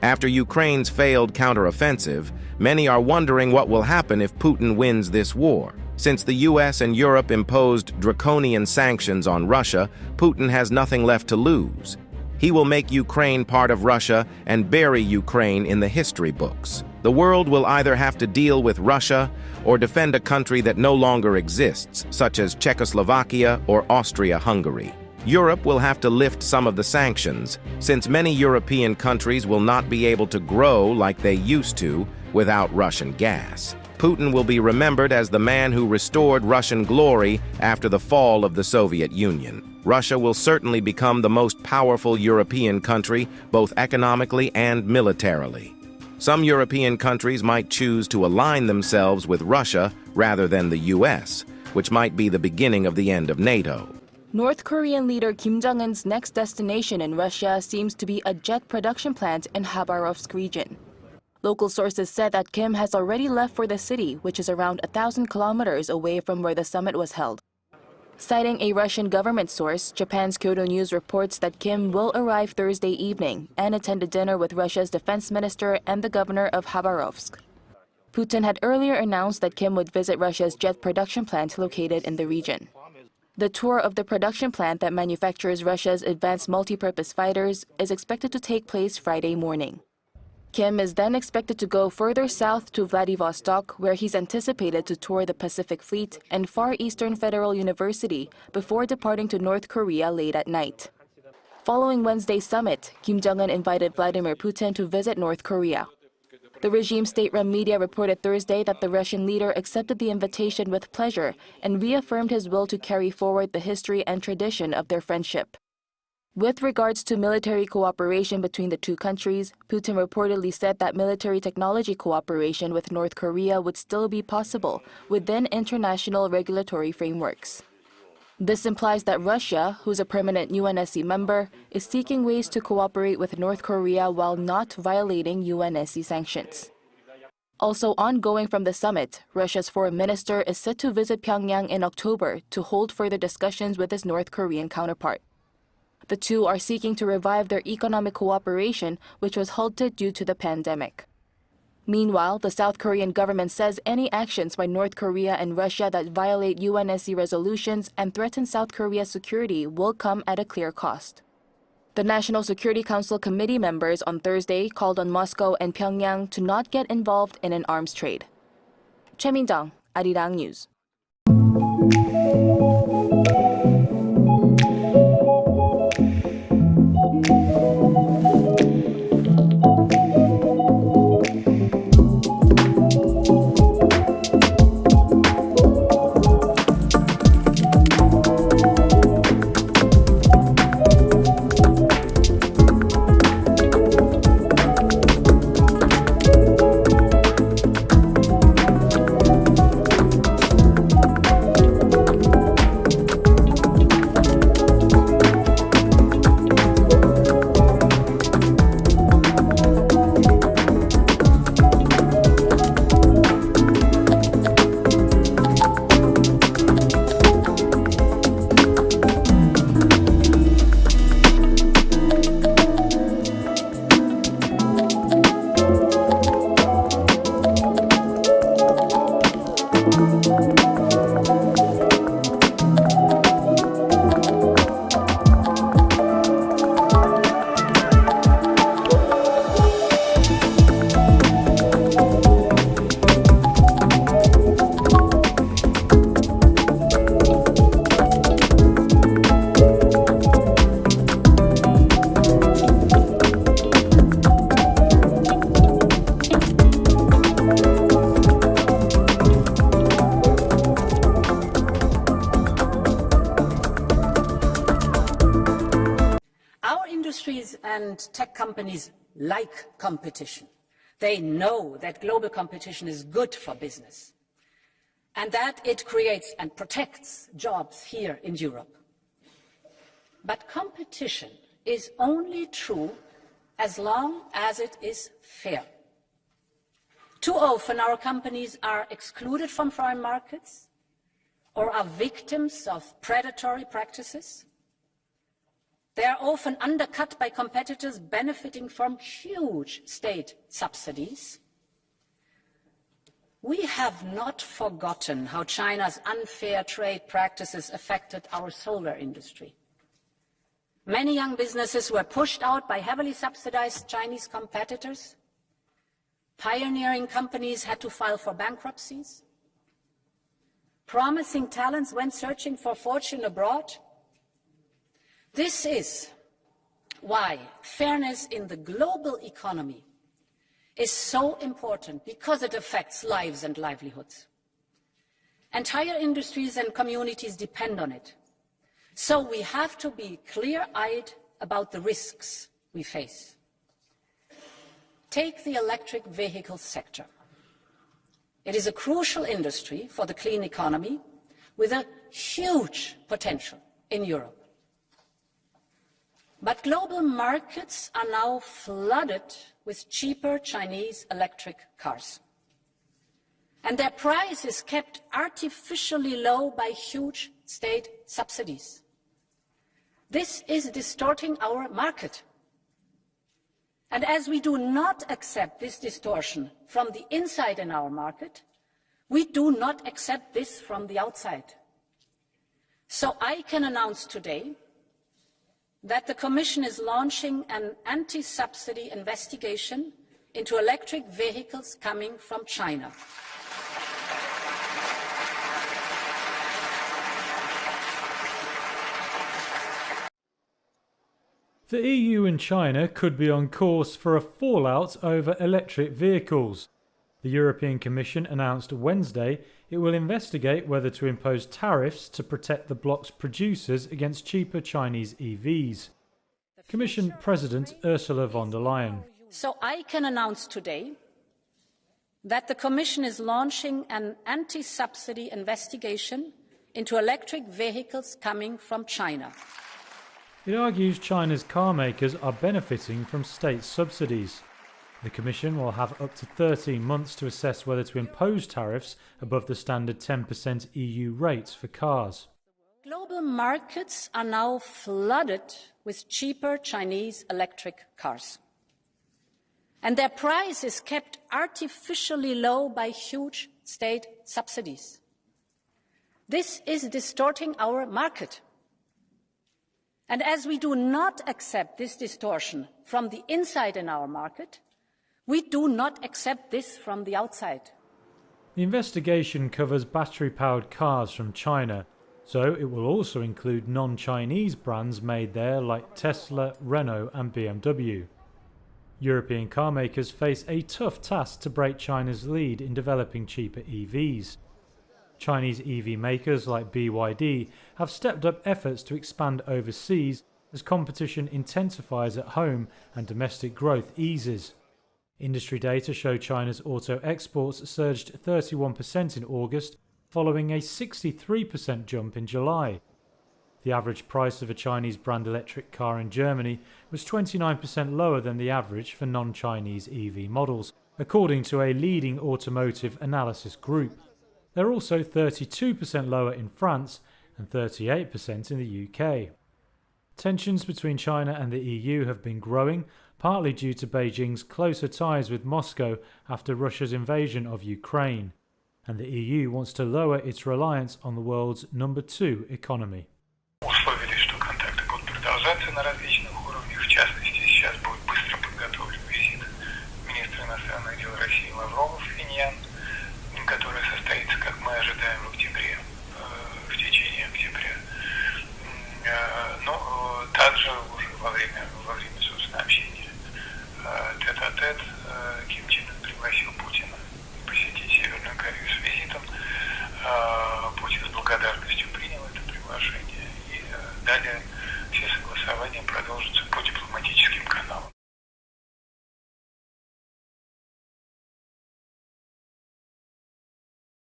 After Ukraine's failed counteroffensive, many are wondering what will happen if Putin wins this war. Since the US and Europe imposed draconian sanctions on Russia, Putin has nothing left to lose. He will make Ukraine part of Russia and bury Ukraine in the history books. The world will either have to deal with Russia or defend a country that no longer exists, such as Czechoslovakia or Austria-Hungary. Europe will have to lift some of the sanctions, since many European countries will not be able to grow like they used to without Russian gas. Putin will be remembered as the man who restored Russian glory after the fall of the Soviet Union. Russia will certainly become the most powerful European country, both economically and militarily. Some European countries might choose to align themselves with Russia rather than the US, which might be the beginning of the end of NATO. North Korean leader Kim Jong Un's next destination in Russia seems to be a jet production plant in Khabarovsk region. Local sources said that Kim has already left for the city, which is around 1,000 kilometers away from where the summit was held. Citing a Russian government source, Japan's Kyodo News reports that Kim will arrive Thursday evening and attend a dinner with Russia's defense minister and the governor of Khabarovsk. Putin had earlier announced that Kim would visit Russia's jet production plant located in the region. The tour of the production plant that manufactures Russia's advanced multi-purpose fighters is expected to take place Friday morning. Kim is then expected to go further south to Vladivostok, where he's anticipated to tour the Pacific Fleet and Far Eastern Federal University before departing to North Korea late at night. Following Wednesday's summit, Kim Jong Un invited Vladimir Putin to visit North Korea. The regime's state-run media reported Thursday that the Russian leader accepted the invitation with pleasure and reaffirmed his will to carry forward the history and tradition of their friendship. With regards to military cooperation between the two countries, Putin reportedly said that military technology cooperation with North Korea would still be possible within international regulatory frameworks. This implies that Russia, who's a permanent UNSC member, is seeking ways to cooperate with North Korea while not violating UNSC sanctions. Also ongoing from the summit, Russia's foreign minister is set to visit Pyongyang in October to hold further discussions with his North Korean counterpart. The two are seeking to revive their economic cooperation, which was halted due to the pandemic. Meanwhile, the South Korean government says any actions by North Korea and Russia that violate UNSC resolutions and threaten South Korea's security will come at a clear cost. The National Security Council committee members on Thursday called on Moscow and Pyongyang to not get involved in an arms trade. Choi Min-jung, Arirang News. Industries and tech companies like competition. They know that global competition is good for business and that it creates and protects jobs here in Europe. But competition is only true as long as it is fair. Too often our companies are excluded from foreign markets or are victims of predatory practices. They are often undercut by competitors benefiting from huge state subsidies. We have not forgotten how China's unfair trade practices affected our solar industry. Many young businesses were pushed out by heavily subsidized Chinese competitors. Pioneering companies had to file for bankruptcies. Promising talents went searching for fortune abroad. This is why fairness in the global economy is so important, because it affects lives and livelihoods. Entire industries and communities depend on it. So we have to be clear-eyed about the risks we face. Take the electric vehicle sector. It is a crucial industry for the clean economy with a huge potential in Europe. But global markets are now flooded with cheaper Chinese electric cars. And their price is kept artificially low by huge state subsidies. This is distorting our market. And as we do not accept this distortion from the inside in our market, we do not accept this from the outside. So I can announce today that the Commission is launching an anti-subsidy investigation into electric vehicles coming from China. The EU and China could be on course for a fallout over electric vehicles. The European Commission announced Wednesday it will investigate whether to impose tariffs to protect the bloc's producers against cheaper Chinese EVs. Commission President Ursula von der Leyen. So I can announce today that the Commission is launching an anti-subsidy investigation into electric vehicles coming from China. It argues China's car makers are benefiting from state subsidies. The Commission will have up to 13 months to assess whether to impose tariffs above the standard 10% EU rates for cars. Global markets are now flooded with cheaper Chinese electric cars. And their price is kept artificially low by huge state subsidies. This is distorting our market. And as we do not accept this distortion from the inside in our market, we do not accept this from the outside. The investigation covers battery-powered cars from China, so it will also include non-Chinese brands made there like Tesla, Renault and BMW. European car makers face a tough task to break China's lead in developing cheaper EVs. Chinese EV makers like BYD have stepped up efforts to expand overseas as competition intensifies at home and domestic growth eases. Industry data show China's auto exports surged 31% in August, following a 63% jump in July. The average price of a Chinese brand electric car in Germany was 29% lower than the average for non-Chinese EV models, according to a leading automotive analysis group. They're also 32% lower in France and 38% in the UK. Tensions between China and the EU have been growing, partly due to Beijing's closer ties with Moscow after Russia's invasion of Ukraine, and the EU wants to lower its reliance on the world's number 2 economy. Условились, что контакты будут продолжаться на различных уровнях. В частности, сейчас будет быстро подготовлен визит министра иностранных дел России Лаврова в Пхеньян, который состоится, как мы ожидаем, в октябре, в течение октября. Но